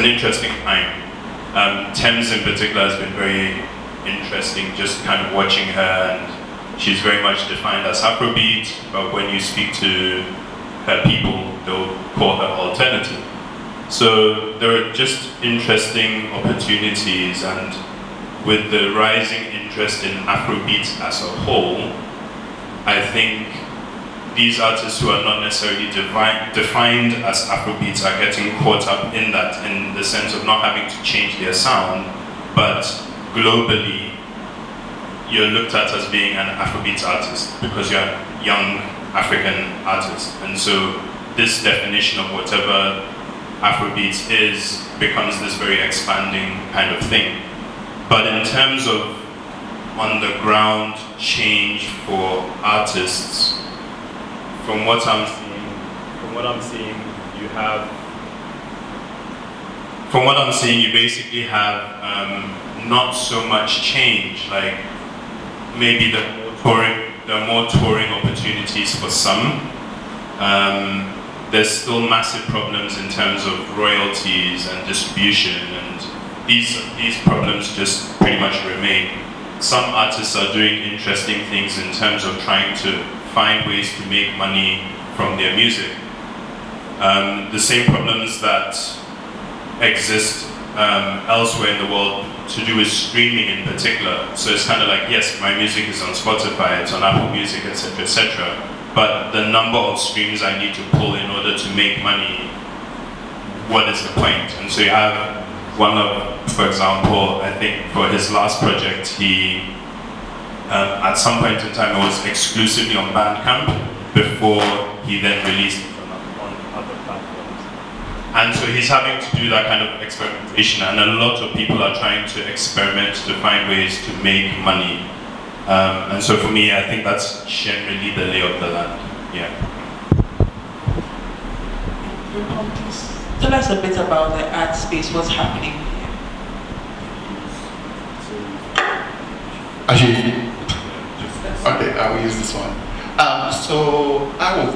an interesting time. Thames in particular has been very interesting, just kind of watching her, and she's very much defined as Afrobeat, but when you speak to her people, they'll call her alternative. So there are just interesting opportunities, and with the rising interest in Afrobeat as a whole, I think these artists who are not necessarily defined as Afrobeats are getting caught up in that, in the sense of not having to change their sound, but globally, you're looked at as being an Afrobeat artist because you're a young African artist. And so this definition of whatever Afrobeats is becomes this very expanding kind of thing. But in terms of on-the-ground change for artists, from what I'm seeing, you basically have not so much change. Like maybe there are more touring opportunities for some. There's still massive problems in terms of royalties and distribution, and these problems just pretty much remain. Some artists are doing interesting things in terms of trying to find ways to make money from their music. The same problems that exist elsewhere in the world to do with streaming in particular. So it's kind of like, yes, my music is on Spotify, it's on Apple Music, etc., etc. But the number of streams I need to pull in order to make money, what is the point? And so you have one of, for example, I think for his last project, he at some point in time it was exclusively on Bandcamp before he then released it on other platforms. And so he's having to do that kind of experimentation, and a lot of people are trying to experiment to find ways to make money. And so for me, I think that's generally the lay of the land. Yeah. Please tell us a bit about the art space, what's happening here. Ashesi. Okay, I will use this one. So I will,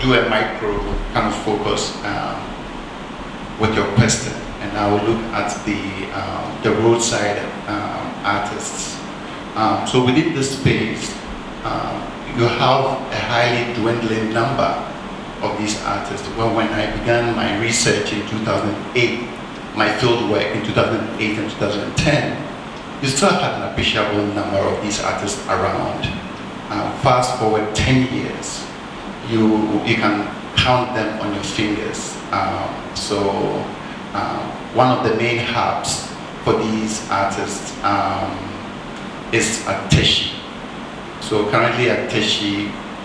do a micro kind of focus with your question, and I will look at the roadside artists. So within this space, you have a highly dwindling number of these artists. Well, when I began my research in 2008, my field work in 2008 and 2010, you still had an appreciable number of these artists around. Fast forward 10 years, you can count them on your fingers. One of the main hubs for these artists is Accra. So currently at Accra,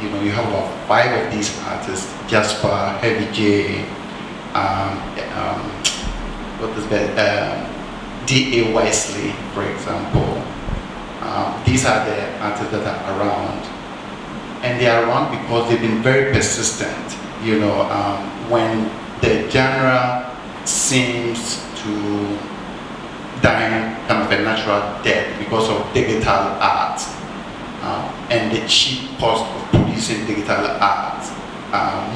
you have about 5 of these artists: Jasper, Heavy J, D.A. Wisely, for example. These are the artists that are around. And they are around because they've been very persistent. When the genre seems to die kind of a natural death because of digital art and the cheap cost of producing digital art,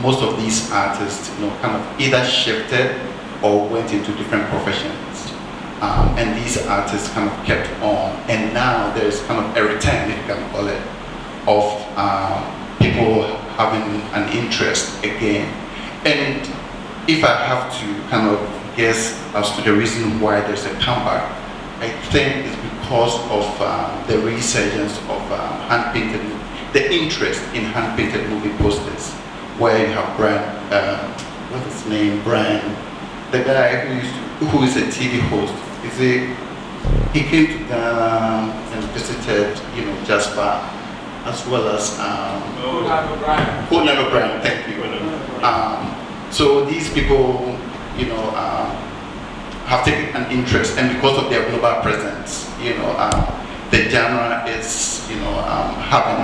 most of these artists, kind of either shifted or went into different professions. And these artists kind of kept on, and now there's kind of a return, if you can call it, of people having an interest again. And if I have to kind of guess as to the reason why there's a comeback, I think it's because of the resurgence of hand-painted, the interest in hand-painted movie posters, where you have Brian, what's his name, Brian, the guy who is a TV host. He came to Ghana and visited, Jasper, as well as Kobina Graham. Thank you. So these people, have taken an interest, and because of their global presence, the genre is, having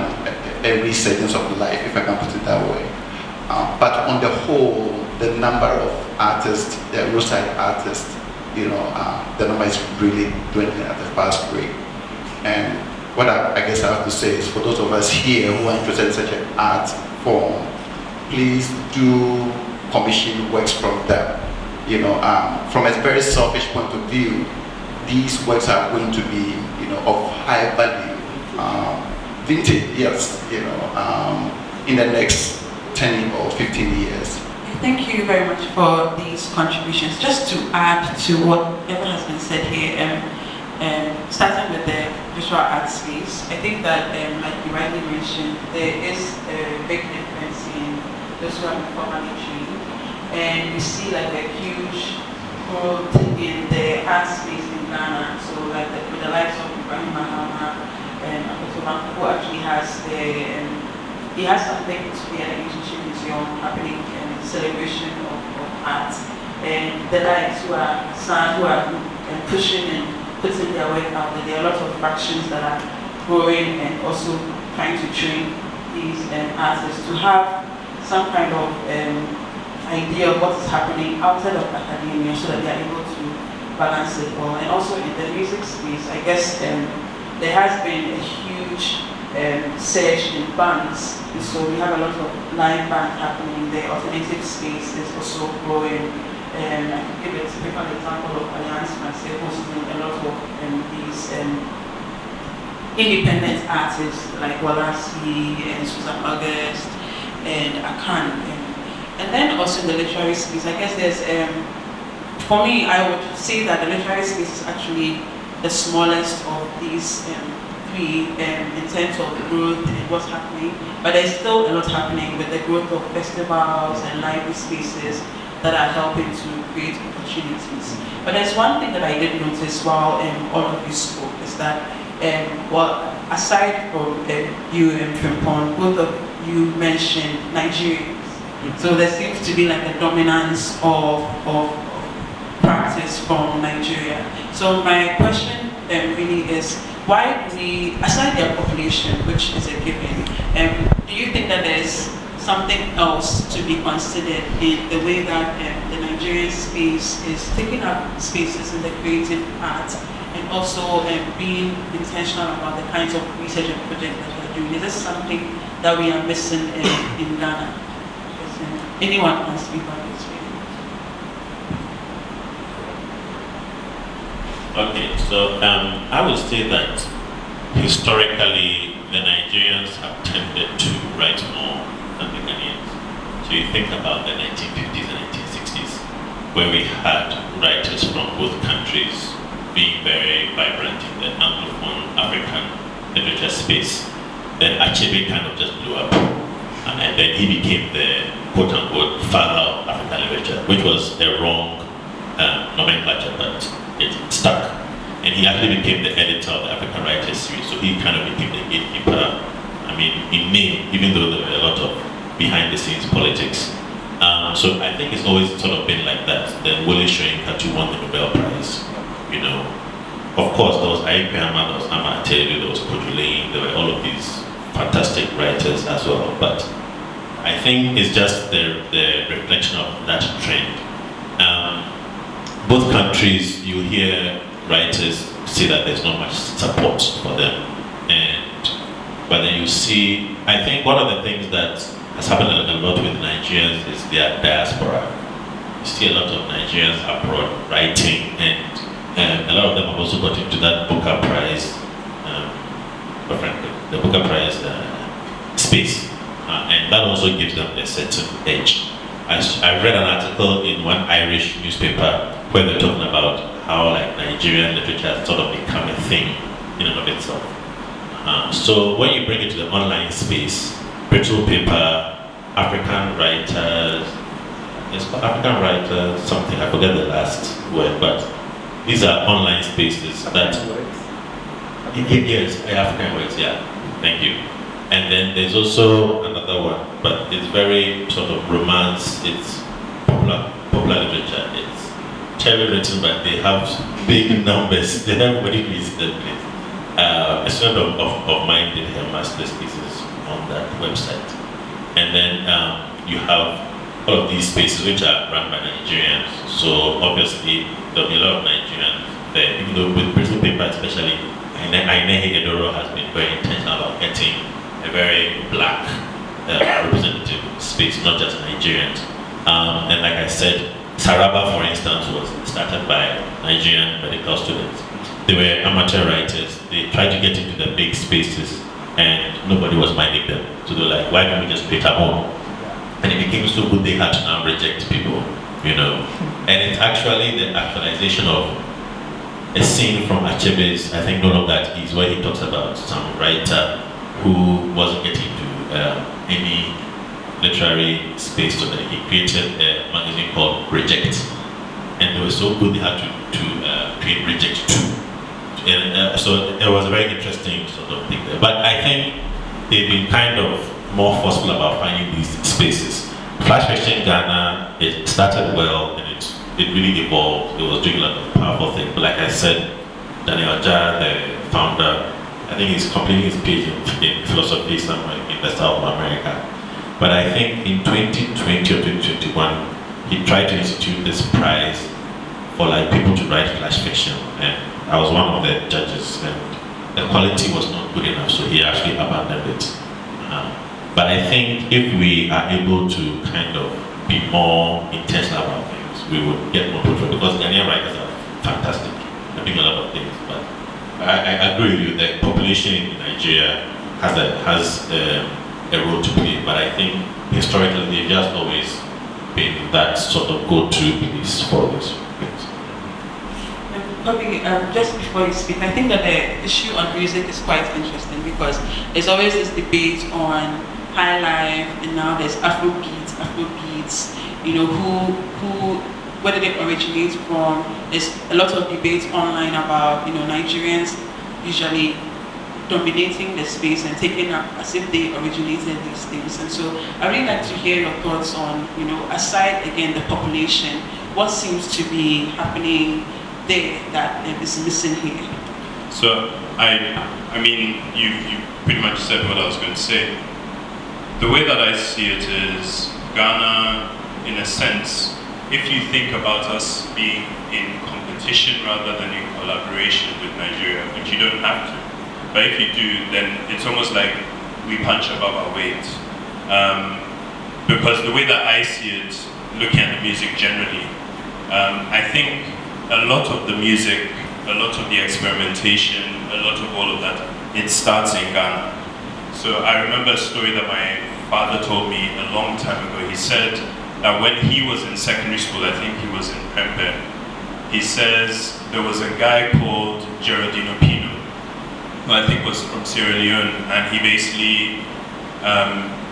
a resurgence of life, if I can put it that way. But on the whole, the number of artists, the roadside artists, the number is really dwindling at a fast rate. And what I guess I have to say is, for those of us here who are interested in such an art form, please do commission works from them. from a very selfish point of view, these works are going to be, of high value, vintage, yes, in the next 10 or 15 years. Thank you very much for these contributions. Just to add to whatever has been said here, starting with the visual art space, I think that, like you rightly mentioned, there is a big difference in those who are informally trained, and we see like a huge growth in the art space in Ghana. So like with the likes of Ibrahim Mahama and who actually has he has something to be an Egyptian museum happening in celebration of art, and the likes who are pushing and putting their weight out there. There are a lot of factions that are growing and also trying to train these artists to have some kind of idea of what is happening outside of academia, so that they are able to balance it all. And also in the music space, I guess there has been a huge surge in bands. So we have a lot of live band happening. The alternative space is also growing. I can give a typical example of Alliance Francaise hosting a lot of these independent artists like Walasi and Susan August and Akan. And then also in the literary space, I guess there's, for me, I would say that the literary space is actually the smallest of these three in terms of growth and what's happening, but there's still a lot happening with the growth of festivals and library spaces that are helping to create opportunities. But there's one thing that I did notice while all of you spoke is that, aside from you and Frimpong, both of you mentioned Nigerians. So there seems to be like a dominance of practice from Nigeria. So my question really is, why do we, aside their population, which is a given, do you think that there's something else to be considered in the way that the Nigerian space is taking up spaces in the creative arts, and also being intentional about the kinds of research and projects that we're doing? Is this something that we are missing in Ghana? Anyone can speak on this? Okay, so I would say that historically the Nigerians have tended to write more than the Ghanaians. So you think about the 1950s and 1960s, where we had writers from both countries being very vibrant in the Anglophone African literature space. Then Achebe kind of just blew up, and then he became the quote-unquote father of African literature, which was a wrong nomenclature, but it stuck. And he actually became the editor of the African Writers series, so he kind of became the gatekeeper, in name, even though there were a lot of behind-the-scenes politics. So I think it's always sort of been like that. Then Wole Soyinka to won the Nobel Prize, Of course, there was Ayikwe-Amma, there was Ama Atelelu, there was Kojulain, there were all of these fantastic writers as well. But I think it's just the reflection of that trend. Both countries, you hear writers say that there's not much support for them, but then you see, I think one of the things that has happened a lot with Nigerians is their diaspora. You see a lot of Nigerians abroad writing, and a lot of them have also got into that Booker Prize, the Booker Prize space, and that also gives them a certain edge. I read an article in one Irish newspaper where they're talking about how Nigerian literature has sort of become a thing in and of itself. So when you bring it to the online space, brittle paper, African writers, it's called African writers, something, I forget the last word, but these are online spaces that... Yes, African words, yeah, thank you. And then there's also another one, but it's very sort of romance, it's popular literature. It's cherry written, but they have big numbers. They have very visited place. A student of mine did her master's thesis on that website. And then you have all of these spaces which are run by Nigerians. So obviously there'll be a lot of Nigerians there, even though with brittle paper especially, Ashesi Oduro has been very intentional about getting a very black representative space, not just Nigerians. And like I said, Saraba, for instance, was started by Nigerian medical students. They were amateur writers. They tried to get into the big spaces, and nobody was minding them. So they were like, why don't we just create our own? And it became so good they had to now reject people, you know. And it's actually the actualization of a scene from Achebe's, I think, No Longer at Ease, where he talks about some writer who wasn't getting to any literary space, so that he created a magazine called Reject. And they were so good they had to create Reject 2. And so it was a very interesting sort of thing there. But I think they've been kind of more forceful about finding these spaces. Flash Fiction Ghana, it started well, and it really evolved. It was doing a lot of powerful things. But like I said, Daniel Jar, the founder, I think he's completing his PhD in philosophy somewhere in the South of America. But I think in 2020 or 2021, he tried to institute this prize for like people to write flash fiction, and I was one of the judges, and the quality was not good enough, so he actually abandoned it. But I think if we are able to kind of be more intentional about things, we would get more people, because Ghanaian writers are fantastic. They're doing a lot of things, but I agree with you, the population in Nigeria has a role to play, but I think historically they've just always been that sort of go-to place for this. Just before you speak, I think that the issue on music is quite interesting, because there's always this debate on high life, and now there's Afrobeats, you know, where did it originate from? There's a lot of debates online about, you know, Nigerians usually dominating the space and taking up as if they originated these things. And so I'd really like to hear your thoughts on, you know, aside again the population, what seems to be happening there that is missing here? So I mean, you pretty much said what I was going to say. The way that I see it is, Ghana, in a sense, if you think about us being in competition rather than in collaboration with Nigeria, which you don't have to, but if you do, then it's almost like we punch above our weight. Because the way that I see it, looking at the music generally, I think a lot of the music, a lot of the experimentation, a lot of all of that, it starts in Ghana. So I remember a story that my father told me a long time ago. He said that when he was in secondary school, I think he was in Prempeh, he says there was a guy called Geraldino Pino, who I think was from Sierra Leone, and he basically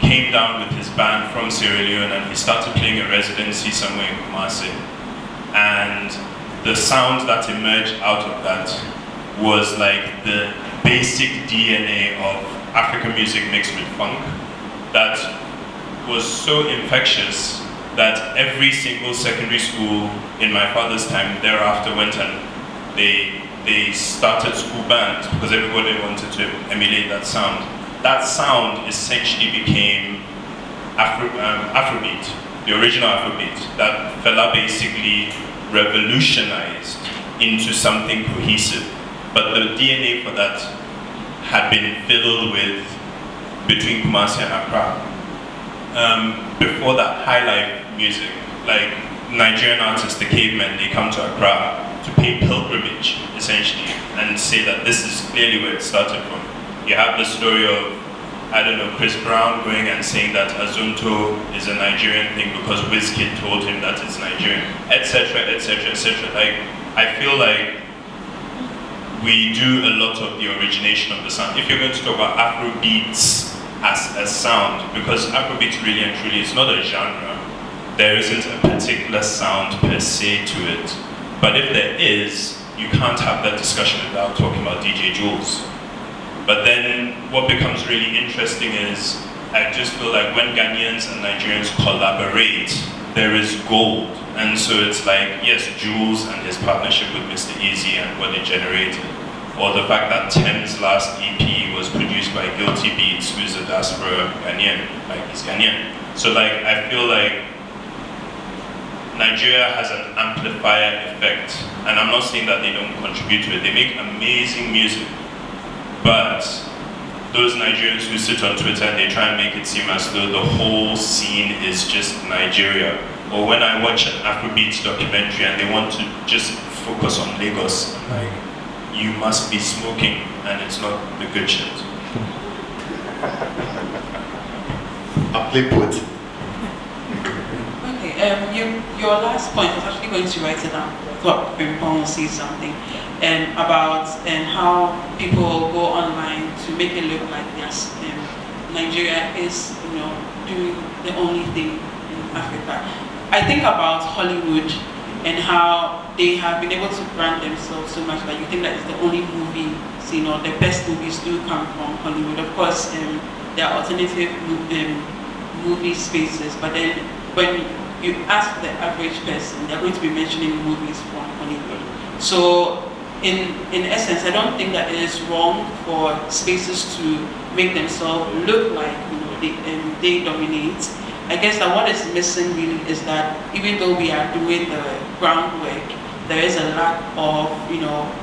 came down with his band from Sierra Leone, and he started playing a residency somewhere in Kumasi. And the sound that emerged out of that was like the basic DNA of African music mixed with funk that was so infectious that every single secondary school in my father's time thereafter went and they started school bands, because everybody wanted to emulate that sound. That sound essentially became Afrobeat, the original Afrobeat, that Fela basically revolutionized into something cohesive. But the DNA for that had been filled with, between Kumasi and Accra. Before that, high life music, like Nigerian artists, the cavemen, they come to Accra to pay pilgrimage, essentially, and say that this is clearly where it started from. You have the story of, I don't know, Chris Brown going and saying that Azunto is a Nigerian thing because Wizkid told him that it's Nigerian, etc., etc., etc. Like, I feel like we do a lot of the origination of the sound. If you're going to talk about Afrobeats as a sound, because Afrobeats really and truly is not a genre, there isn't a particular sound per se to it. But if there is, you can't have that discussion without talking about DJ Jules. But then what becomes really interesting is, I just feel like when Ghanaians and Nigerians collaborate, there is gold. And so it's like, yes, Jules and his partnership with Mr. Easy and what it generated. Or the fact that Tem's last EP was produced by Guilty Beats, who's a diaspora Ghanaian, like he's Ghanaian. So like, I feel like Nigeria has an amplifier effect, and I'm not saying that they don't contribute to it. They make amazing music, but those Nigerians who sit on Twitter and they try and make it seem as though the whole scene is just Nigeria, Or when I watch an Afrobeats documentary and they want to just focus on Lagos, I'm like, you must be smoking, and it's not the good shit. Aptly put. Okay, your last point, I was actually going to write it down. I thought Frimpong said something about how people go online to make it look like yes, Nigeria is, doing the only thing in Africa. I think about Hollywood and how they have been able to brand themselves so much that you think that it's the only movie scene, or the best movies do come from Hollywood. Of course, there are alternative movie spaces, but then when you ask the average person, they're going to be mentioning movies from Hollywood. So in essence, I don't think that it is wrong for spaces to make themselves look like they dominate. I guess that what is missing really is that even though we are doing the groundwork, there is a lack of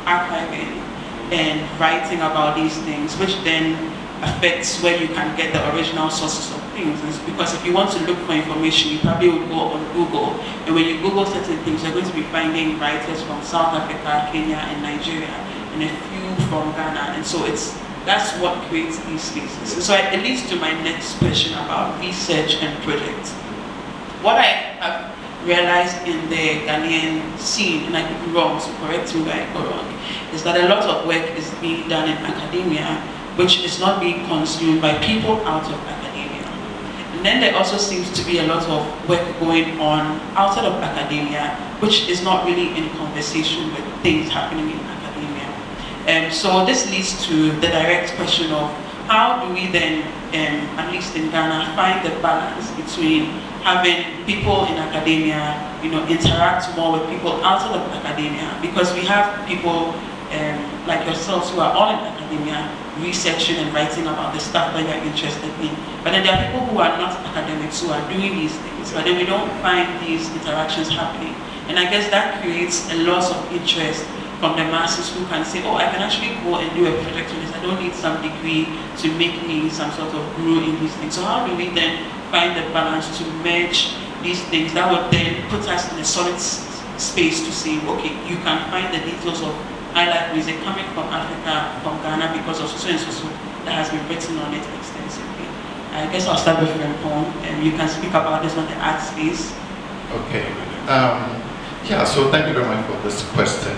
archiving and writing about these things, which then affects where you can get the original sources of things. It's because if you want to look for information, you probably would go on Google, and when you Google certain things, you're going to be finding writers from South Africa, Kenya, and Nigeria, and a few from Ghana, and so that's what creates these spaces. And so it leads to my next question about research and projects. What I have realized in the Ghanaian scene, and I could be wrong, so correct me if I go wrong, is that a lot of work is being done in academia, which is not being consumed by people out of academia. And then there also seems to be a lot of work going on outside of academia, which is not really in conversation with things happening in academia. So this leads to the direct question of how do we then, at least in Ghana, find the balance between having people in academia, interact more with people outside of academia, because we have people like yourselves who are all in academia, researching and writing about the stuff that you're interested in. But then there are people who are not academics who are doing these things, but then we don't find these interactions happening. And I guess that creates a loss of interest from the masses who can say, oh, I can actually go and do a project on this. I don't need some degree to make me some sort of guru in these things. So how do we then find the balance to merge these things that would then put us in a solid space to say, okay, you can find the details of highlight music coming from Africa, from Ghana, because of so and so that has been written on it extensively. I guess I'll start with Frimpong, and you can speak about this on the art space. Okay. Yeah, so thank you very much for this question.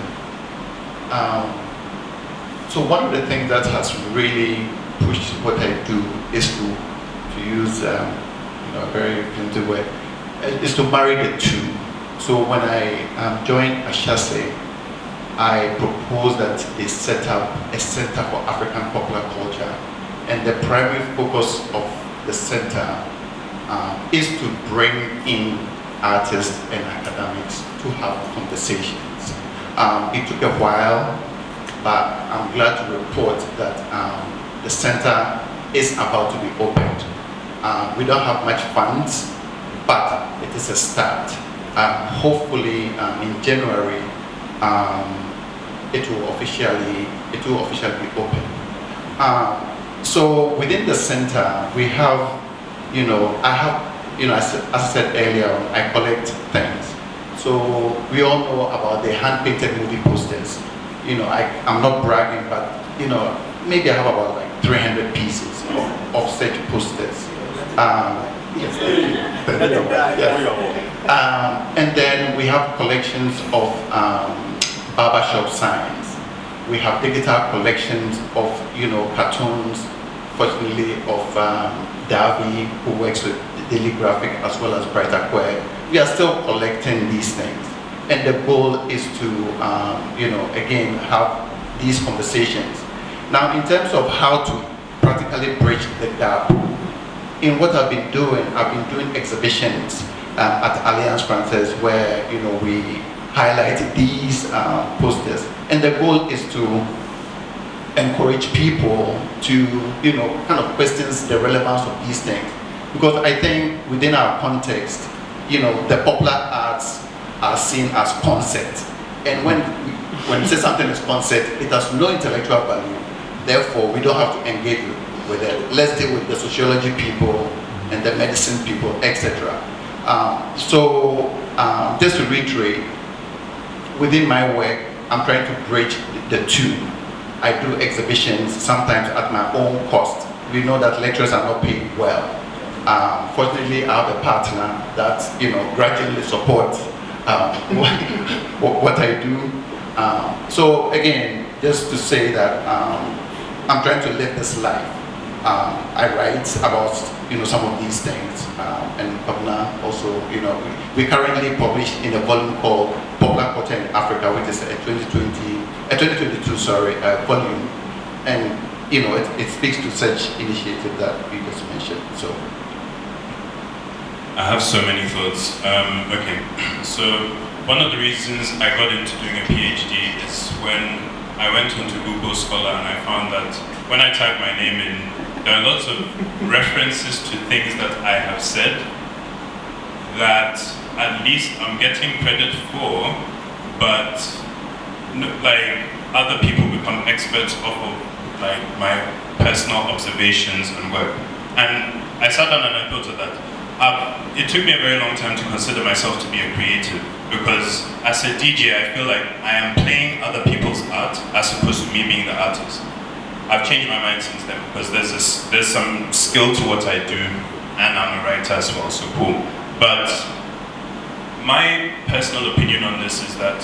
So one of the things that has really pushed what I do is to use a very primitive word, is to marry the two. So when I joined Ashesi, I proposed that they set up a center for African popular culture, and the primary focus of the center is to bring in artists and academics to have conversations. It took a while, but I'm glad to report that the center is about to be opened. We don't have much funds, but it is a start. Hopefully, in January, it will officially be open. So within the center, we have, as I said earlier, I collect things. So we all know about the hand-painted movie posters. I'm not bragging, but maybe I have about like 300 pieces of such posters. Yes, and then we have collections of barbershop signs. We have digital collections of cartoons, fortunately of Davi, who works with Daily Graphic as well as Brighter Queer. We are still collecting these things, and the goal is to again have these conversations. Now, in terms of how to practically bridge the gap, in what I've been doing exhibitions at Alliance Française where we highlight these posters, and the goal is to encourage people to kind of question the relevance of these things, because I think within our context, the popular arts are seen as concept, and when we say something is concept, it has no intellectual value. Therefore, we don't have to engage with it. Let's deal with the sociology people and the medicine people, etc. Just to reiterate, within my work, I'm trying to bridge the two. I do exhibitions sometimes at my own cost. We know that lecturers are not paid well. Fortunately, I have a partner that gradually supports what I do. So again, just to say that I'm trying to live this life. I write about some of these things, and Kwabena also we currently published in a volume called Popular Culture in Africa, which is a 2022 volume, and it speaks to such initiative that we just mentioned. So I have so many thoughts. Okay, so one of the reasons I got into doing a PhD is when I went onto Google Scholar and I found that when I type my name in, there are lots of references to things that I have said that at least I'm getting credit for, but like other people become experts off of like my personal observations and work. And I sat down and I thought of that. It took me a very long time to consider myself to be a creative, because as a DJ, I feel like I am playing other people's art as opposed to me being the artist. I've changed my mind since then, because there's some skill to what I do, and I'm a writer as well, so cool. But my personal opinion on this is that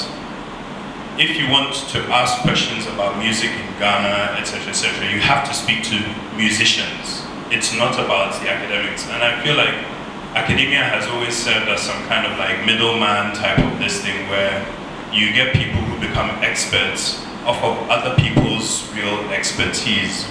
if you want to ask questions about music in Ghana, etc., you have to speak to musicians. It's not about the academics. And I feel like academia has always served as some kind of like middleman type of this thing where you get people who become experts off of other people's real expertise.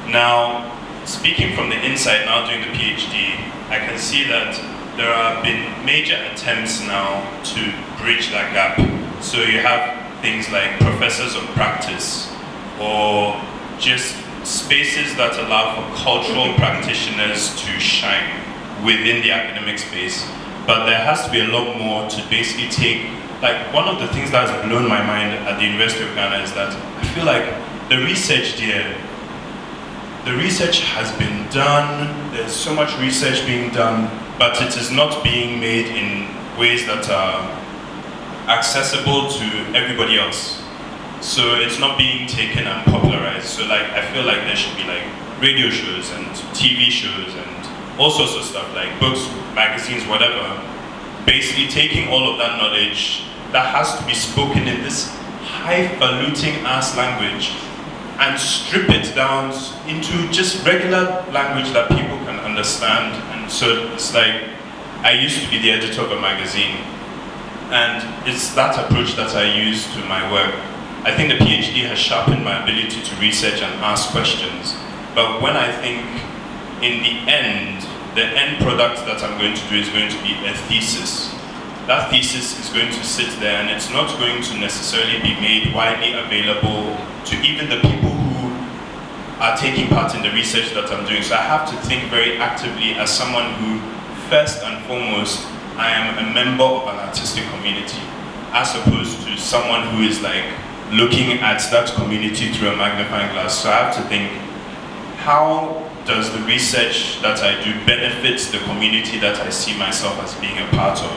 Now, speaking from the inside, now doing the PhD, I can see that there have been major attempts now to bridge that gap. So you have things like professors of practice, or just spaces that allow for cultural practitioners to shine within the academic space. But there has to be a lot more to basically take, like one of the things that has blown my mind at the University of Ghana is that I feel like the research there, the research has been done, there's so much research being done, but it is not being made in ways that are accessible to everybody else. So it's not being taken and popularized. So like I feel like there should be like radio shows and TV shows and all sorts of stuff, like books, magazines, whatever, basically taking all of that knowledge that has to be spoken in this highfalutin ass language and strip it down into just regular language that people can understand. And so it's like, I used to be the editor of a magazine, and it's that approach that I use to my work. I think the PhD has sharpened my ability to research and ask questions. But when I think in the end product that I'm going to do is going to be a thesis. That thesis is going to sit there, and it's not going to necessarily be made widely available to even the people who are taking part in the research that I'm doing. So I have to think very actively as someone who, first and foremost, I am a member of an artistic community, as opposed to someone who is like looking at that community through a magnifying glass. So I have to think, how does the research that I do benefit the community that I see myself as being a part of?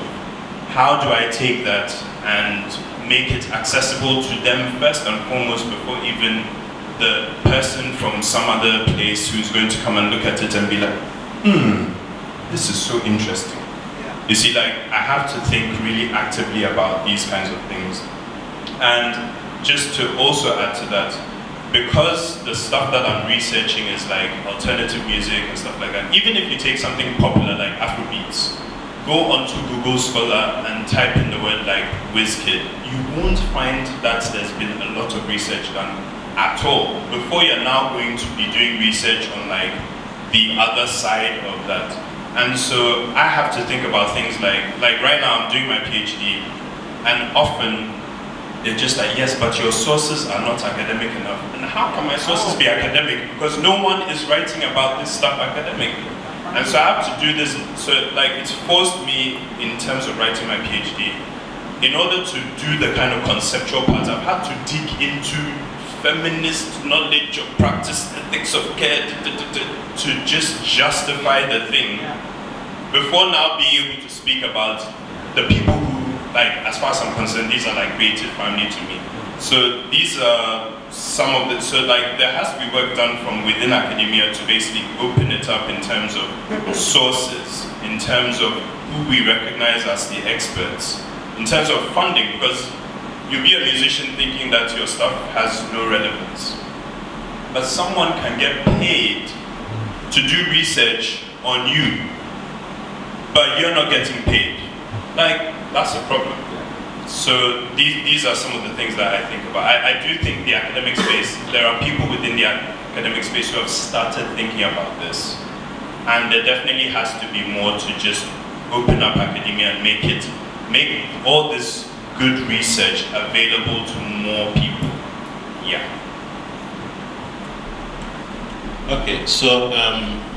How do I take that and make it accessible to them first and foremost, before even the person from some other place who's going to come and look at it and be like, this is so interesting. Yeah. You see, like, I have to think really actively about these kinds of things. And just to also add to that, because the stuff that I'm researching is like alternative music and stuff like that, even if you take something popular like Afrobeats, go onto Google Scholar and type in the word like WizKid, you won't find that there's been a lot of research done at all, before you're now going to be doing research on like the other side of that. And so I have to think about things like right now I'm doing my PhD, and often they're just like, yes, but your sources are not academic enough. And how can my sources be academic? Because no one is writing about this stuff academically. And so I have to do this, so like it's forced me in terms of writing my PhD, in order to do the kind of conceptual part, I've had to dig into feminist knowledge of practice, ethics of care, to just justify the thing. before now being able to speak about the people who, like, as far as I'm concerned, these are like creative family to me. So these are some of the, so like there has to be work done from within academia to basically open it up in terms of sources, in terms of who we recognize as the experts, in terms of funding, because you'll be a musician thinking that your stuff has no relevance. But someone can get paid to do research on you, but you're not getting paid. Like, that's a problem. So these are some of the things that I think about. I do think the academic space, there are people within the academic space who have started thinking about this. And there definitely has to be more to just open up academia and make all this good research available to more people. Yeah. Okay, so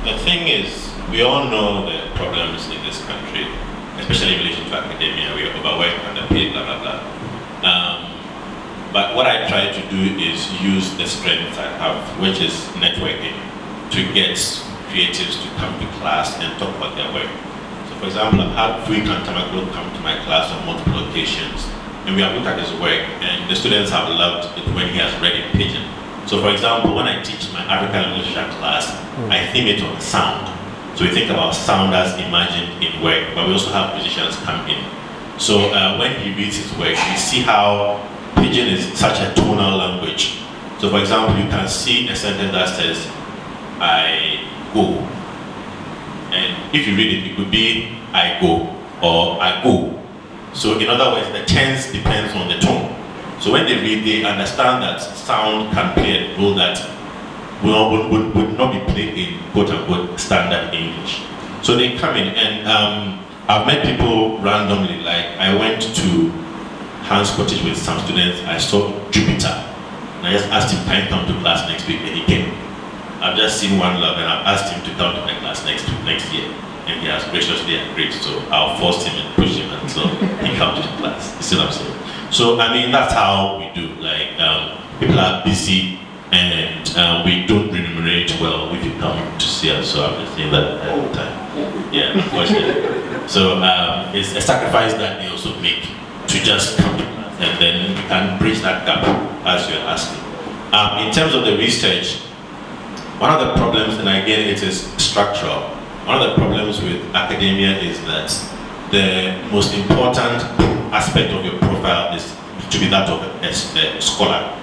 the thing is, we all know the problems in this country, especially in relation to academia. We are overworked, underpaid, blah, blah, blah. But what I try to do is use the strength I have, which is networking, to get creatives to come to class and talk about their work. So for example, I've had Free Kantamaklo come to my class on multiple occasions, and we have looked at his work, and the students have loved it when he has read in Pidgin. So for example, when I teach my African literature class, I theme it on sound. So we think about sound as imagined in work, but we also have musicians come in. So when he reads his work, we see how Pidgin is such a tonal language. So for example, you can see a sentence that says, I go. And if you read it, it could be, I go, or I go. So in other words, the tense depends on the tone. So when they read, they understand that sound can play a role that would not be played in quote-unquote standard English. So they come in, and I've met people randomly. Like, I went to Hans Cottage with some students. I saw Jupiter, and I just asked him, can you come to class next week? And he came. I've just seen One Love, and I've asked him to come to my class next year, and he has graciously agreed. So I'll force him and push him until he comes to class. You see what I'm saying? So I mean, that's how we do. Like, people are busy, and we don't remunerate well if you come to see us. So I'm just saying that all the time. Yeah, unfortunately. So it's a sacrifice that they also make to just come to class, and then we can bridge that gap as you're asking. In terms of the research, one of the problems, and again it is structural, one of the problems with academia is that the most important aspect of your profile is to be that of a scholar.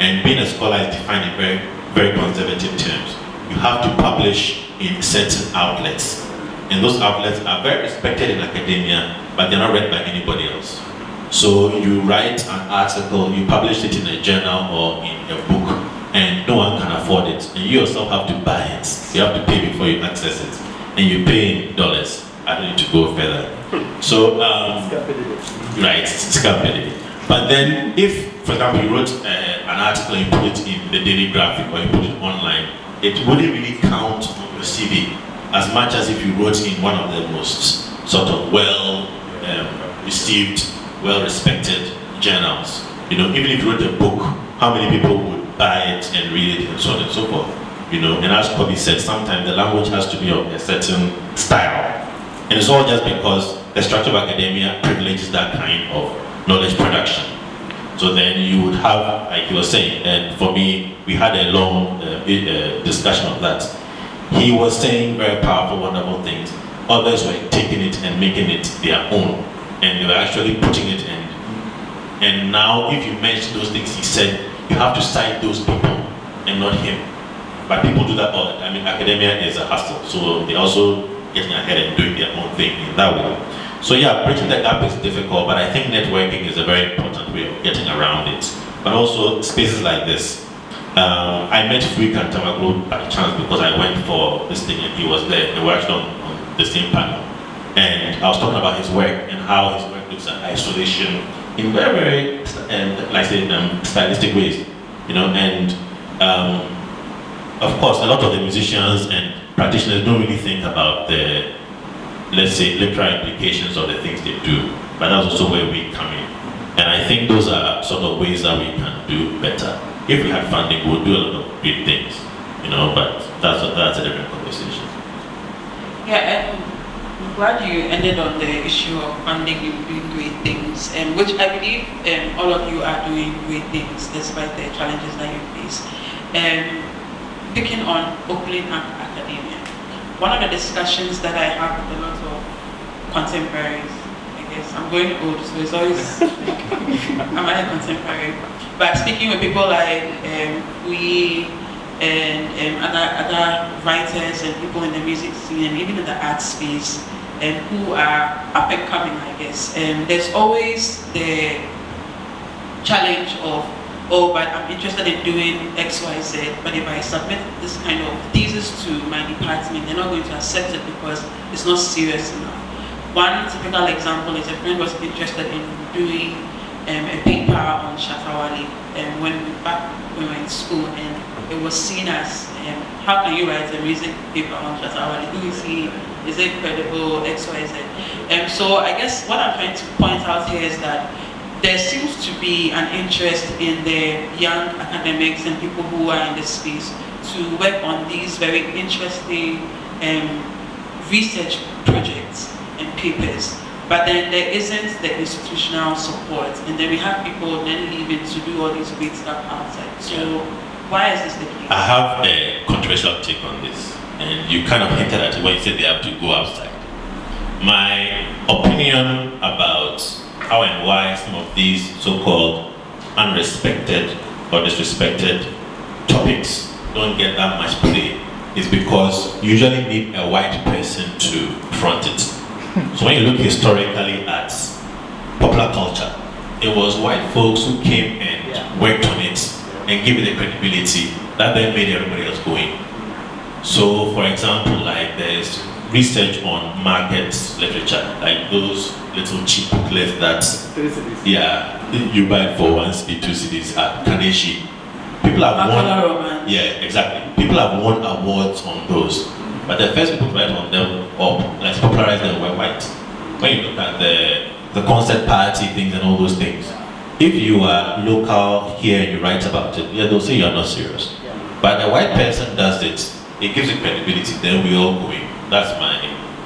And being a scholar is defined in very, very conservative terms. You have to publish in certain outlets. And those outlets are very respected in academia, but they're not read by anybody else. So you write an article, you publish it in a journal or in a book, and no one can afford it. And you yourself have to buy it. You have to pay before you access it. And you pay in dollars. I don't need to go further. So, right, it's competitive. But then if, for example, you wrote an article and you put it in the Daily Graphic or you put it online, it wouldn't really count on your CV as much as if you wrote in one of the most sort of well-received, well-respected journals. You know, even if you wrote a book, how many people would buy it and read it and so on and so forth? You know, and as Kobe said, sometimes the language has to be of a certain style. And it's all just because the structure of academia privileges that kind of knowledge production. So then you would have, like you were saying, and for me, we had a long discussion of that. He was saying very powerful, wonderful things. Others were taking it and making it their own. And they were actually putting it in. And now, if you mention those things he said, you have to cite those people and not him. But people do that all the time. I mean, academia is a hustle. So they also getting ahead and doing their own thing in that way. So yeah, bridging the gap is difficult, but I think networking is a very important way of getting around it. But also spaces like this. I met Free Kantamaklo by chance because I went for this thing and he was there and we were actually on the same panel. And I was talking about his work and how his work looks at isolation in very, like I said, stylistic ways. You know, and of course, a lot of the musicians and practitioners don't really think about the, let's say, literal implications of the things they do, but that's also where we come in. And I think those are sort of ways that we can do better. If we had funding, we would do a lot of big things, you know, but that's a different conversation. Yeah, and I'm glad you ended on the issue of funding you doing great things, which I believe all of you are doing great things despite the challenges that you face. Picking on opening up academia, one of the discussions that I have with a lot of contemporaries, I guess I'm going old, so it's always am I a contemporary? But speaking with people like we and other writers and people in the music scene and even in the art space who are up and coming, I guess, there's always the challenge of, oh, but I'm interested in doing X, Y, Z, but if I submit this kind of thesis to my department, they're not going to accept it because it's not serious enough. One typical example is a friend was interested in doing a paper on Shafawali when we were in school, and it was seen as, how can you write a music paper on Shafawali? Who is he? Is it credible? X, Y, Z. So I guess what I'm trying to point out here is that there seems to be an interest in the young academics and people who are in the space to work on these very interesting research projects and papers. But then there isn't the institutional support, and then we have people then leaving to do all these great stuff outside. So why is this the case? I have a controversial take on this, and you kind of hinted at it when you said they have to go outside. My opinion about how and why some of these so-called unrespected or disrespected topics don't get that much play is because you usually need a white person to front it. So when you look historically at popular culture, it was white folks who came and worked on it and gave it the credibility that then made everybody else going. So for example, like there's research on market literature, like those little cheap booklets that you buy for 1 cedi, 2 cedis at Kaneshi. People have won, exactly. People have won awards on those, but the first people to write on them or like popularize them were white. When you look at the concert party things and all those things, if you are local here and you write about it, they'll say you're not serious. But a white person does it, it gives it credibility, then we all go in. That's my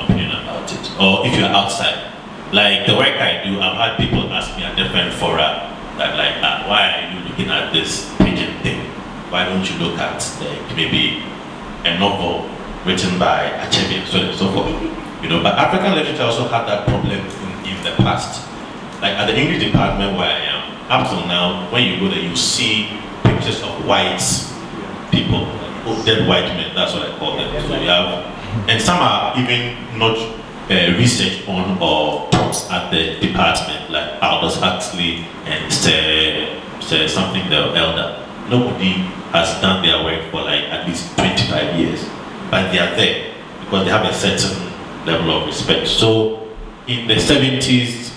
opinion about it. Or if you're outside, like the work I do, I've had people ask me at different fora that like, why are you looking at this pigeon thing? Why don't you look at maybe a novel written by Achebe and so on and so forth? But African literature also had that problem in the past. Like at the English department where I am, up till now, when you go there, you see pictures of white people, dead white men, that's what I call them. So you have, and some are even not research on or talks at the department, like Aldous Huxley and something the elder. Nobody has done their work for like at least 25 years, but they are there because they have a certain level of respect. So in the 70s,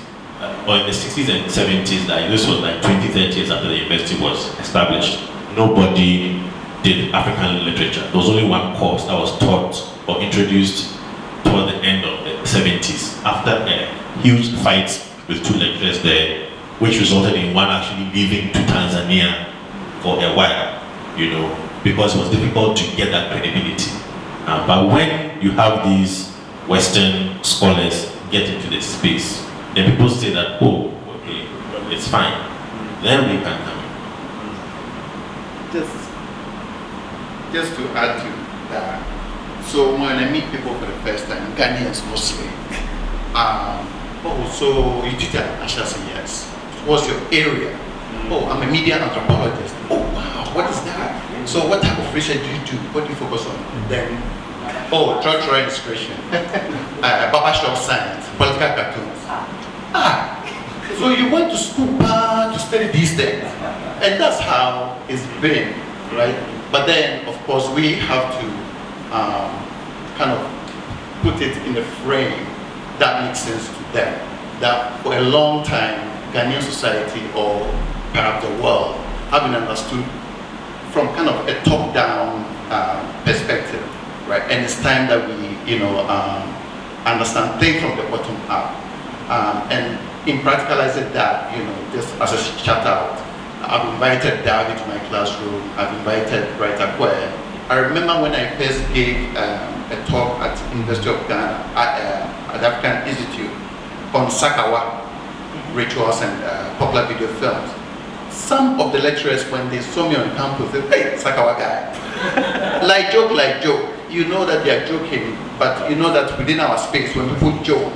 or in the 60s and 70s, like this was like 20-30 years after the university was established, nobody did African literature. There was only one course that was taught or introduced toward the end of the 70s after a huge fight with 2 lecturers there, which resulted in one actually leaving to Tanzania for a while, because it was difficult to get that credibility. But when you have these Western scholars get into the space, then people say that, oh, okay, it's fine. Then we can come in. Just to add to that, so when I meet people for the first time, Ghanaians mostly, so you did that Ashesi, yes. What's your area? Oh, I'm a media anthropologist. Oh, wow, what is that? So what type of research do you do? What do you focus on? Then, cultural illustration, barbershop science, political cartoons. So you went to school to study these things. And that's how it's been, right? But then, of course, we have to kind of put it in a frame that makes sense to them. That for a long time, Ghanaian society or perhaps the world have been understood from kind of a top-down perspective, right? And it's time that we, understand things from the bottom up. And in practicalizing that, just as a shout out, I've invited David to my classroom. I've invited Writer Kwe. I remember when I first gave a talk at University of Ghana, at the African Institute on Sakawa rituals and popular video films. Some of the lecturers, when they saw me on campus, said, "Hey, Sakawa guy." like joke. You know that they are joking, but you know that within our space, when people joke,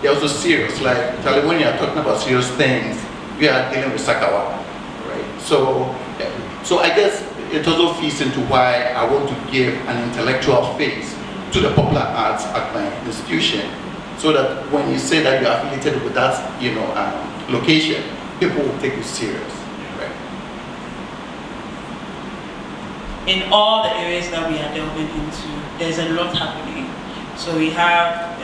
they're also serious. Like, Charlie, when you are talking about serious things, we are dealing with Sakawa, right? So I guess it also feeds into why I want to give an intellectual face to the popular arts at my institution, so that when you say that you're affiliated with that, location, people will take you serious. In all the areas that we are delving into, there's a lot happening. So we have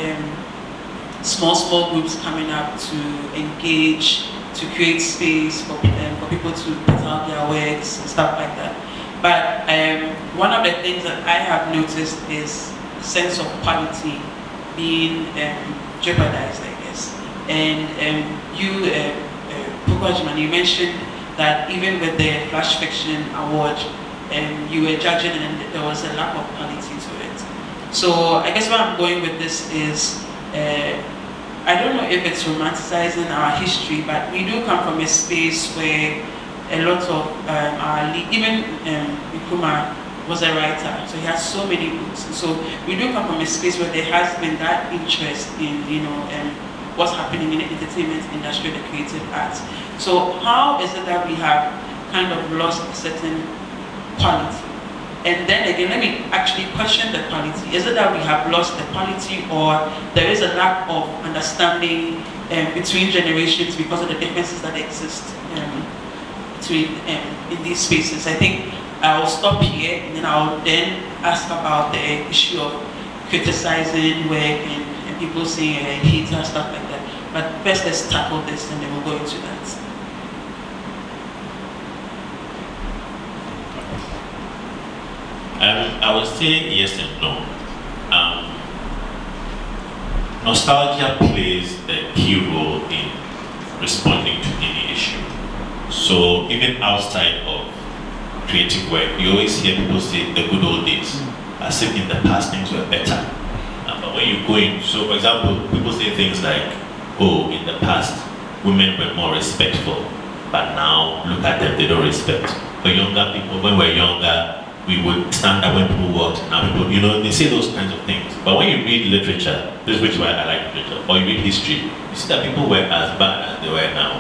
small groups coming up to engage, to create space for people to put out their works and stuff like that. But one of the things that I have noticed is the sense of quality being jeopardized, I guess. And you, Opoku-Agyeman, you mentioned that even with the Flash Fiction Award, you were judging and there was a lack of quality to it. So I guess where I'm going with this is, I don't know if it's romanticizing our history, but we do come from a space where a lot of even Nkrumah was a writer, so he has so many books. So we do come from a space where there has been that interest in what's happening in the entertainment industry, the creative arts. So how is it that we have kind of lost a certain quality? And then again, let me actually question the quality. Is it that we have lost the quality, or there is a lack of understanding between generations because of the differences that exist in these spaces? I think I'll stop here and then I'll then ask about the issue of criticizing work and people saying hate and stuff like that. But first let's tackle this and then we'll go into that. I would say yes and no. Nostalgia plays a key role in responding to any issue. So even outside of creative work, you always hear people say the good old days, as if in the past things were better. But when you go in, so for example, people say things like, oh, in the past, women were more respectful, but now look at them, they don't respect. For younger people, when we're younger, we would stand up when people walked. Now people, they say those kinds of things. But when you read literature, this is which why I like literature, or you read history, you see that people were as bad as they were now.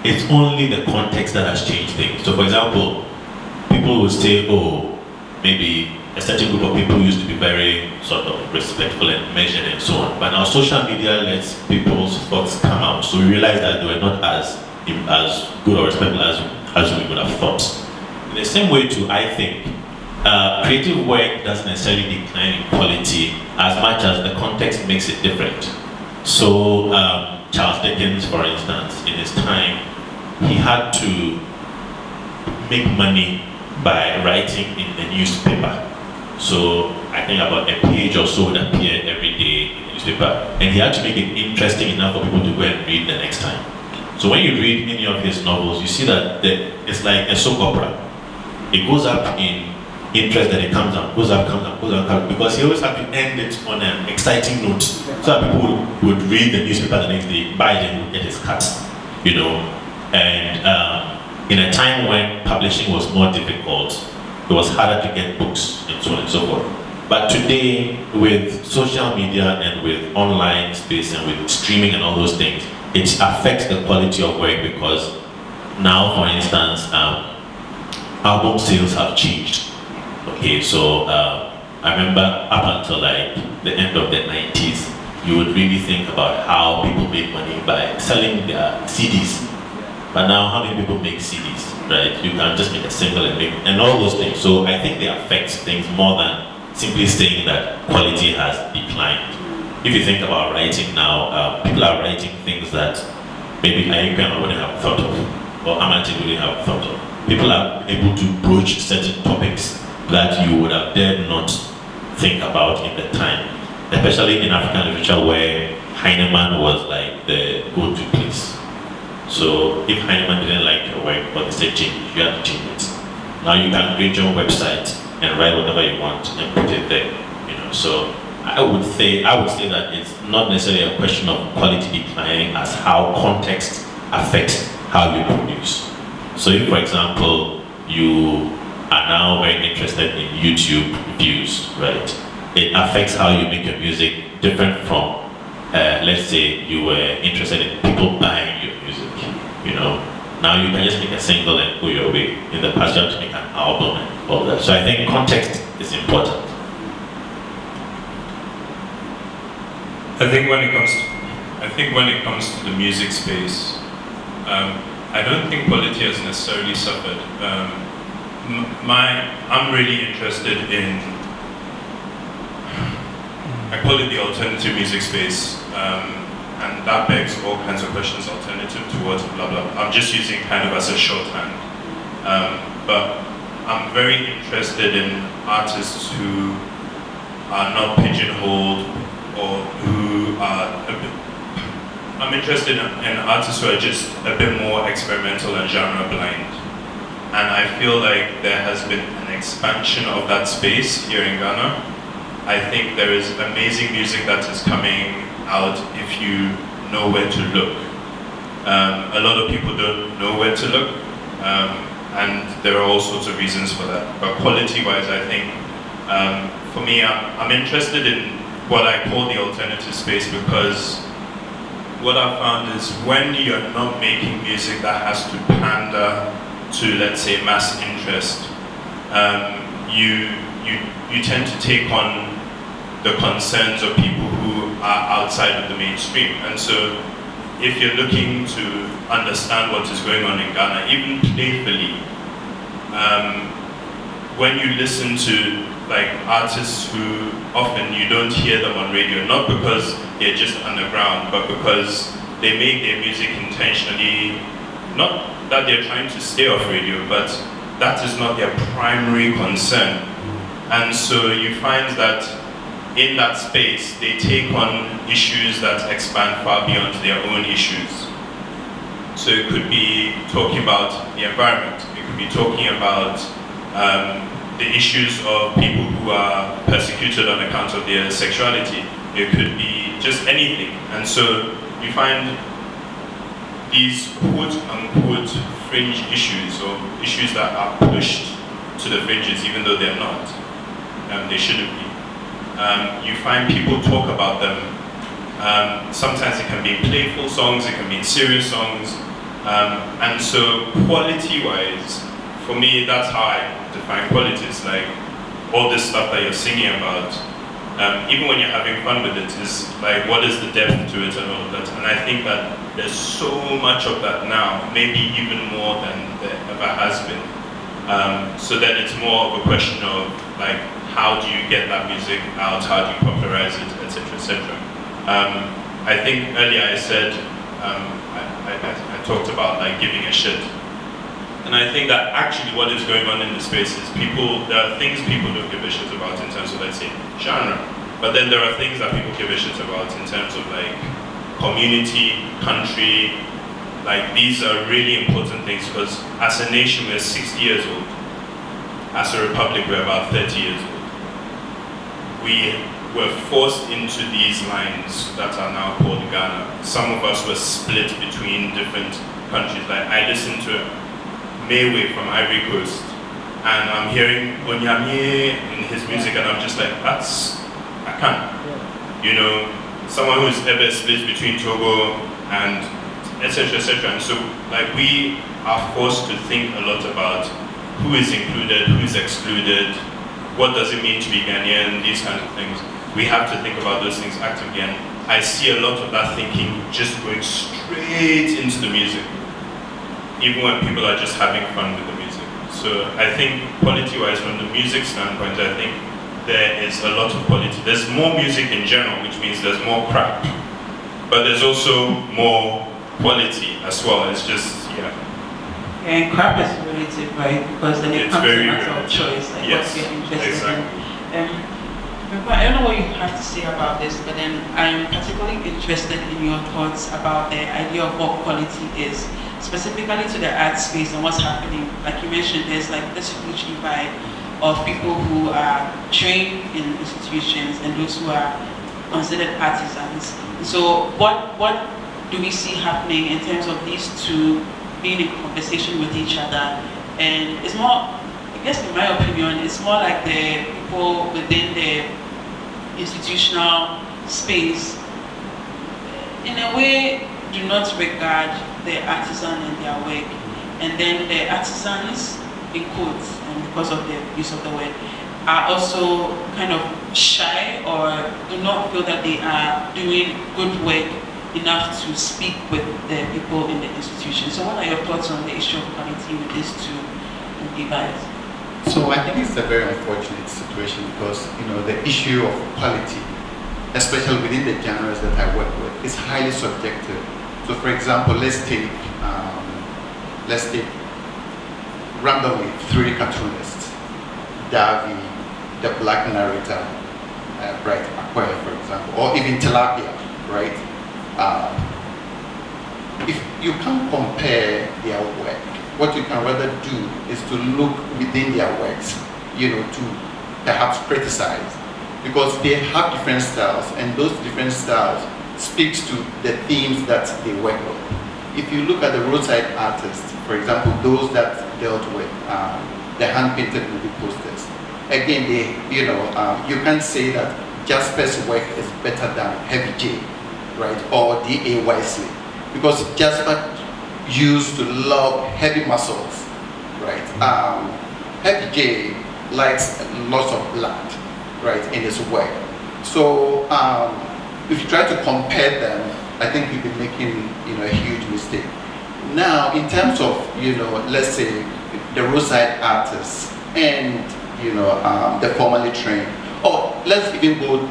It's only the context that has changed things. So for example, people would say, oh, maybe a certain group of people used to be very sort of respectful and measured and so on. But now social media lets people's thoughts come out. So we realize that they were not as good or respectful as we would have thought. In the same way too, I think creative work doesn't necessarily decline in quality as much as the context makes it different. So Charles Dickens, for instance, in his time, he had to make money by writing in the newspaper. So I think about a page or so would appear every day in the newspaper, and he had to make it interesting enough for people to go and read the next time. So when you read any of his novels, you see that it's like a soap opera. It goes up in interest, then it comes down, goes up, comes down, goes down, because he always had to end it on an exciting note, so that people would read the newspaper the next day, buy it, and would get his cuts, And in a time when publishing was more difficult, it was harder to get books and so on and so forth. But today, with social media and with online space and with streaming and all those things, it affects the quality of work, because now, for instance, album sales have changed. Okay, so I remember up until like the end of the 90s, you would really think about how people make money by selling their CDs. But now, how many people make CDs, right? You can just make a single and all those things. So I think they affect things more than simply saying that quality has declined. If you think about writing now, people are writing things that maybe Ayukan wouldn't have thought of, or Amati wouldn't have thought of. People are able to broach certain topics that you would have dared not think about in the time, especially in African literature where Heinemann was like the go-to place. So if Heinemann didn't like your work, but they said change, you have to change it. Now you can create your own website and write whatever you want and put it there. So I would say that it's not necessarily a question of quality declining as how context affects how you produce. So if, for example, you are now very interested in YouTube views, right? It affects how you make your music different from, let's say you were interested in people buying your music, you know? Now you can just make a single and go your way. In the past, you have to make an album and all that. So I think context is important. I think when it comes to the music space, I don't think quality has necessarily suffered. I'm really interested in, I call it the alternative music space, and that begs all kinds of questions, alternative towards blah blah. I'm just using kind of as a shorthand, but I'm very interested in artists who are not pigeonholed or who are I'm interested in artists who are just a bit more experimental and genre blind. And I feel like there has been an expansion of that space here in Ghana. I think there is amazing music that is coming out if you know where to look. A lot of people don't know where to look, and there are all sorts of reasons for that. But quality-wise, I think, for me, I'm interested in what I call the alternative space, because what I've found is when you're not making music that has to pander to, let's say, mass interest, you tend to take on the concerns of people who are outside of the mainstream. And so if you're looking to understand what is going on in Ghana, even playfully, when you listen to like artists who often you don't hear them on radio, not because they're just underground, but because they make their music intentionally, not that they're trying to stay off radio, but that is not their primary concern. And so you find that in that space, they take on issues that expand far beyond their own issues. So it could be talking about the environment, it could be talking about the issues of people who are persecuted on account of their sexuality. It could be just anything. And so you find these quote-unquote fringe issues, or issues that are pushed to the fringes even though they're not. They shouldn't be. You find people talk about them. Sometimes it can be in playful songs, it can be in serious songs. And so quality-wise, for me, that's how I define quality. It's like all this stuff that you're singing about, even when you're having fun with it, is like, what is the depth to it and all of that. And I think that there's so much of that now, maybe even more than there ever has been. So then it's more of a question of like, how do you get that music out, how do you popularize it, etc., etc. I think earlier I said, I talked about like giving a shit. And I think that actually what is going on in the space is there are things people don't give a shit about in terms of, let's say, genre. But then there are things that people give a shit about in terms of like community, country. Like these are really important things, because as a nation we're 60 years old. As a republic we're about 30 years old. We were forced into these lines that are now called Ghana. Some of us were split between different countries. Like I listened to Mayway from Ivory Coast, and I'm hearing Onyamie in his music, and I'm just like, I can't. You know, someone who's ever split between Togo and etc., etc. And so, like, we are forced to think a lot about who is included, who is excluded, what does it mean to be Ghanaian, these kinds of things. We have to think about those things actively, and I see a lot of that thinking just going straight into the music, even when people are just having fun with the music. So I think quality-wise, from the music standpoint, I think there is a lot of quality. There's more music in general, which means there's more crap. But there's also more quality as well. It's just, yeah. And crap is relative, right? Because then it It's comes to very a matter of relative. choice, like Yes, what you're interested exactly. in. I don't know what you have to say about this, but then I'm particularly interested in your thoughts about the idea of what quality is, specifically to the art space and what's happening. Like you mentioned, there's like this huge divide of people who are trained in institutions and those who are considered artisans. So what do we see happening in terms of these two being in conversation with each other? And it's more, I guess in my opinion, it's more like the people within the institutional space, in a way, do not regard the artisan and their work. And then the artisans, in quotes, and because of the use of the word, are also kind of shy or do not feel that they are doing good work enough to speak with the people in the institution. So what are your thoughts on the issue of quality with these two divides? So I think it's a very unfortunate situation because, the issue of quality, especially within the genres that I work with, is highly subjective. So for example, let's take randomly 3 cartoonists, Davy, the black narrator, right, Aquila, for example, or even Tilapia, right? If you can't compare their work, what you can rather do is to look within their works, to perhaps criticize, because they have different styles, and those different styles speaks to the themes that they work with. If you look at the roadside artists, for example, those that dealt with the hand-painted movie posters, again, you can't say that Jasper's work is better than Heavy J, right, or D.A. Wisely, because Jasper used to love heavy muscles, right? Heavy J likes lots of blood, right, in his work. So if you try to compare them, I think you'll be making a huge mistake. Now, in terms of let's say the roadside artists and the formally trained, or let's even go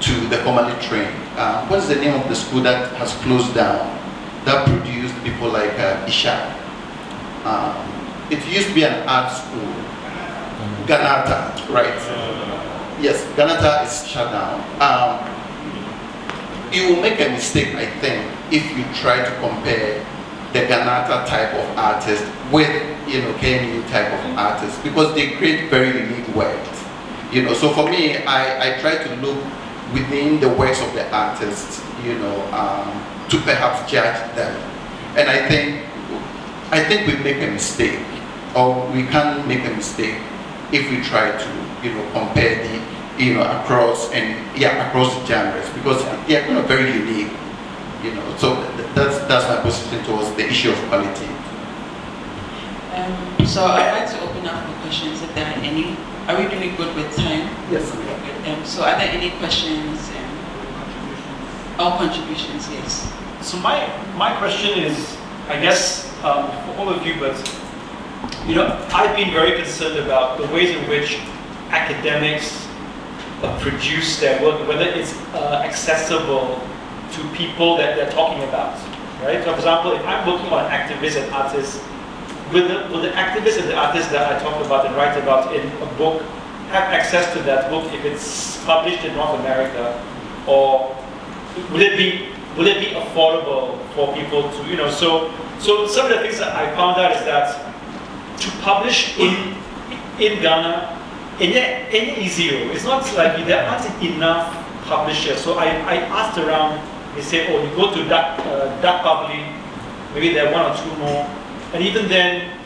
to the formally trained. What is the name of the school that has closed down that produced people like Isha? It used to be an art school, Ganata, right? Yes, Ganata is shut down. You will make a mistake, I think, if you try to compare the Ganata type of artist with KMU type of artist, because they create very unique works. So for me, I try to look within the works of the artists, to perhaps judge them. And I think we make a mistake, or we can make a mistake if we try to compare the across the genres, because they are very unique. So that's my position towards the issue of quality. So I'd like to open up for questions if there are any. Are we doing good with time? Yes. So are there any questions? All contributions, yes. So my question is, I guess, for all of you, but I've been very concerned about the ways in which academics produce their work, whether it's accessible to people that they're talking about, right? So for example, if I'm working on activists and artists, will the activists and the artists that I talk about and write about in a book have access to that book if it's published in North America, or will it be affordable for people to, so some of the things that I found out is that to publish in Ghana, it's not like there aren't enough publishers. So I asked around, they say, oh, you go to Duck Public, maybe there are 1 or 2 more, and even then,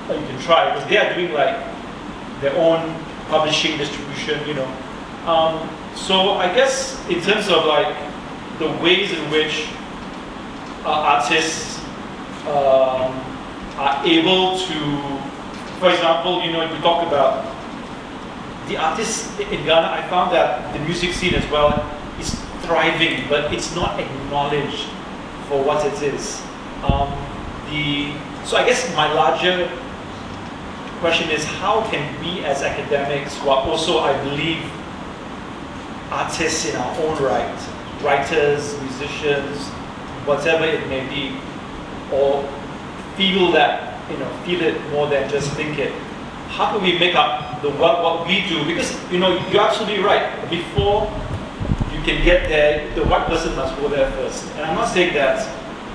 you can try, because they are doing like their own publishing distribution, So I guess in terms of like the ways in which artists are able to, for example, if you talk about the artists in Ghana, I found that the music scene as well is thriving, but it's not acknowledged for what it is. So I guess my larger question is, how can we as academics, who are also, I believe, artists in our own right, writers, musicians, whatever it may be, or feel it more than just think it, how can we make up what we do? Because you're absolutely right. Before you can get there, the white person must go there first. And I'm not saying that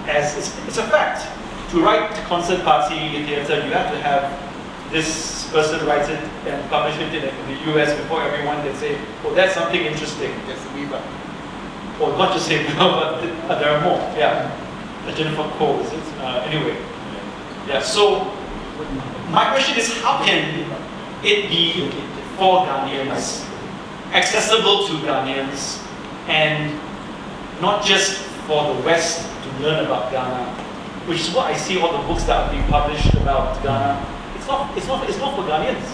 as it's a fact. To write concert party in theater, you have to have this person writes it and publishes it in the US before everyone, they say, oh, that's something interesting. Yes, Weaver. Or not just him, but there are more. Yeah. Jennifer Cole, is it? Anyway. Yeah, so my question is, how can it be for Ghanaians, accessible to Ghanaians, and not just for the West to learn about Ghana, which is what I see all the books that are being published about Ghana. It's not for Ghanaians.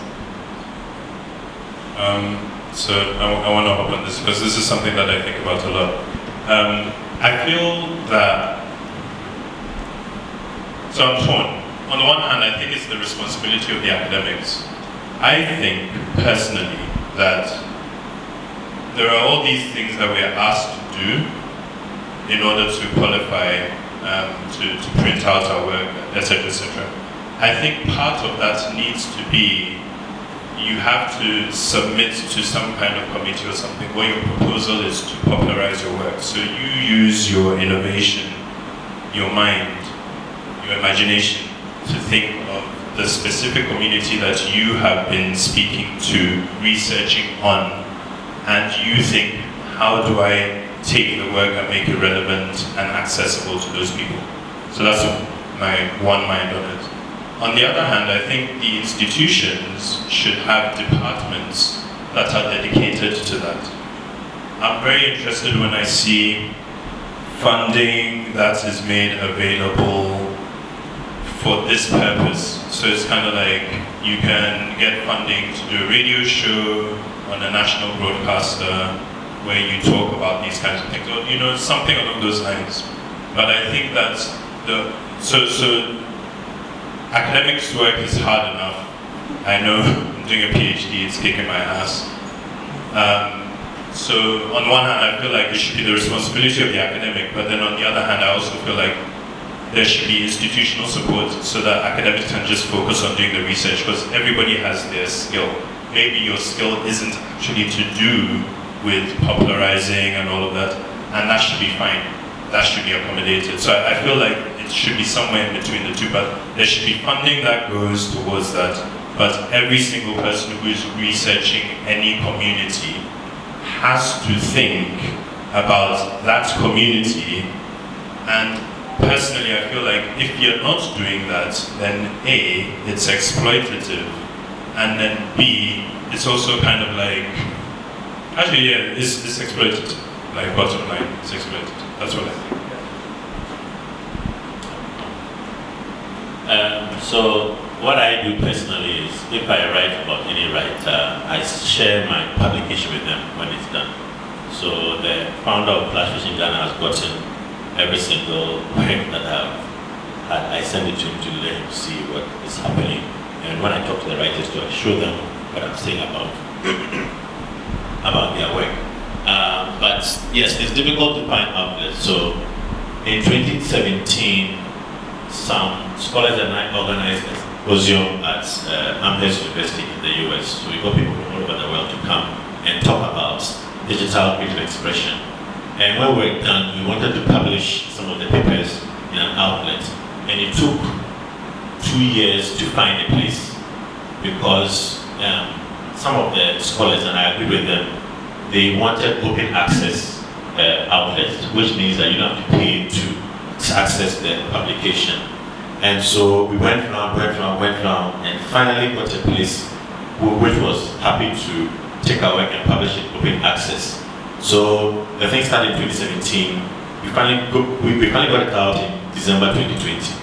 So I want to hop on this because this is something that I think about a lot. I feel that, so I'm torn. On the one hand, I think it's the responsibility of the academics. I think personally that there are all these things that we are asked to do in order to qualify, to print out our work, etc., etc. I think part of that needs to be you have to submit to some kind of committee or something where your proposal is to popularize your work. So you use your innovation, your mind, your imagination to think of the specific community that you have been speaking to, researching on, and you think, how do I take the work and make it relevant and accessible to those people? So that's my one mind on it. On the other hand, I think the institutions should have departments that are dedicated to that. I'm very interested when I see funding that is made available for this purpose. So it's kind of like you can get funding to do a radio show on a national broadcaster where you talk about these kinds of things, or something along those lines. But I think that academics work is hard enough. I know I'm doing a PhD, it's kicking my ass. So on one hand, I feel like it should be the responsibility of the academic, but then on the other hand, I also feel like there should be institutional support so that academics can just focus on doing the research, because everybody has their skill. Maybe your skill isn't actually to do with popularizing and all of that, and that should be fine. That should be accommodated. So I feel like it should be somewhere in between the two, but there should be funding that goes towards that. But every single person who is researching any community has to think about that community. And personally, I feel like if you're not doing that, then A, it's exploitative, and then B, it's also kind of like, actually, yeah, it's exploitative. Like, bottom line, it's exploitative. That's what I think. So what I do personally is, if I write about any writer, I share my publication with them when it's done. So the founder of Flash Vision Ghana has gotten every single work that I've had. I send it to him to let him see what is happening. And when I talk to the writers, I show them what I'm saying about their work. But yes, it's difficult to find outlets. So in 2017, some scholars and I organized a symposium at Ashesi University in the US. So we got people from all over the world to come and talk about digital creative expression. And when we were done, we wanted to publish some of the papers in an outlet. And it took 2 years to find a place, because some of the scholars, and I agree with them, they wanted open access outlets, which means that you don't have to pay to access the publication. And so we went round, and finally got a place which was happy to take our work and publish it open access. So the thing started in 2017. We finally got it out in December 2020.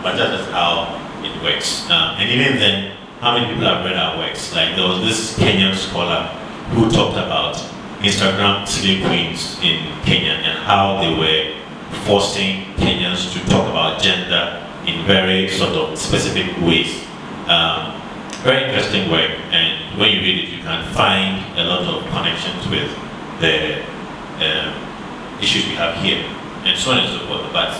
But that's how it works. And even then, how many people have read our works? Like, there was this Kenyan scholar who talked about Instagram slave queens in Kenya and how they were forcing Kenyans to talk about gender in very sort of specific ways. Very interesting work, and when you read it, you can find a lot of connections with the issues we have here, and so on and so forth. But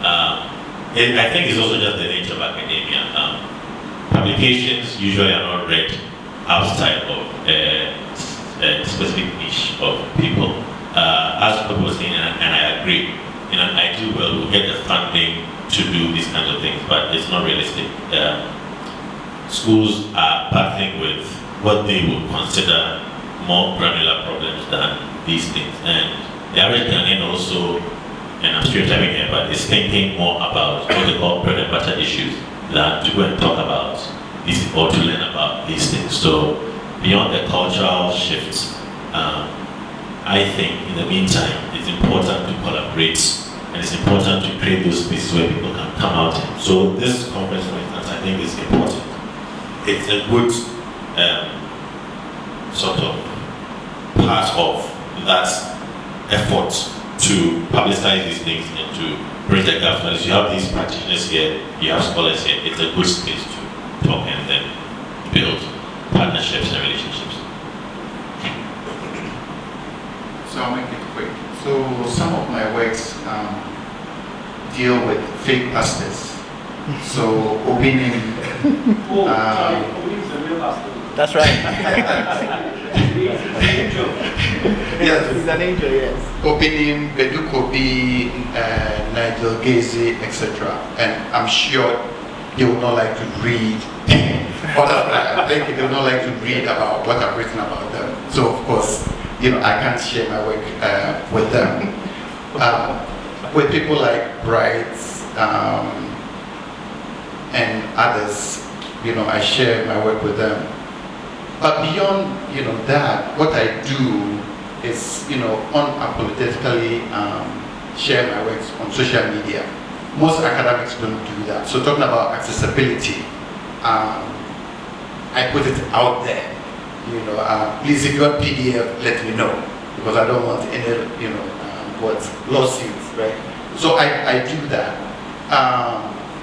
I think it's also just the nature of academia. Publications usually are not read outside of a specific niche of people. As people were saying, and I agree, in an ideal world, we'll get the funding to do these kinds of things, but it's not realistic. schools are battling with what they would consider more granular problems than these things. And the average Ghanaian also, and I'm stereotyping here, but is thinking more about what they call bread and butter issues than to go and talk about these or to learn about these things. So beyond the cultural shifts, I think in the meantime it's important to collaborate, and it's important to create those spaces where people can come out. So this conference, for instance, I think is important. It's a good sort of part of that effort to publicize these things and to bridge the gaps. As you have these practitioners here, you have scholars here, it's a good space to talk and then build partnerships and relationships. So I'll make it quick. So some of my works deal with fake pastors. So Obinim. Obinim is the real pastor. That's right. Yes. He's an angel, yes. Obinim, Bedukobi, Nigel Gaze, etc. And I'm sure they would not like to read. I think they would not like to read about what I've written about them. So of course, I can't share my work with them. With people like Bright and others, I share my work with them. But beyond, that, what I do is, unapologetically share my works on social media. Most academics don't do that. So talking about accessibility, I put it out there. Please, if you want PDF, let me know, because I don't want any, lawsuits, right? So I do that.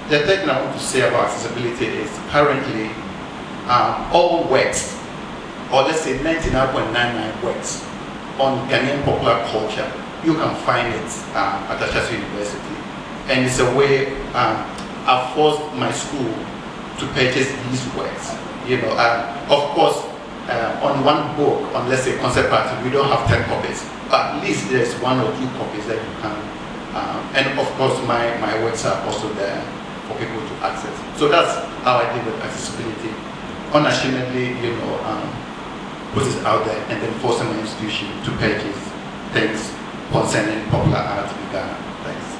The third thing I want to say about accessibility is currently all works, or let's say 99.99 works on Ghanaian popular culture, you can find it at Ashesi University. And it's a way I've forced my school to purchase these works. Of course, on one book, on let's say concept art, we don't have 10 copies, but at least there's 1 or 2 copies that you can. And of course, my works are also there for people to access. So that's how I deal with accessibility. Unashamedly, put it out there and then force an institution to purchase things concerning popular art in Ghana. Thanks.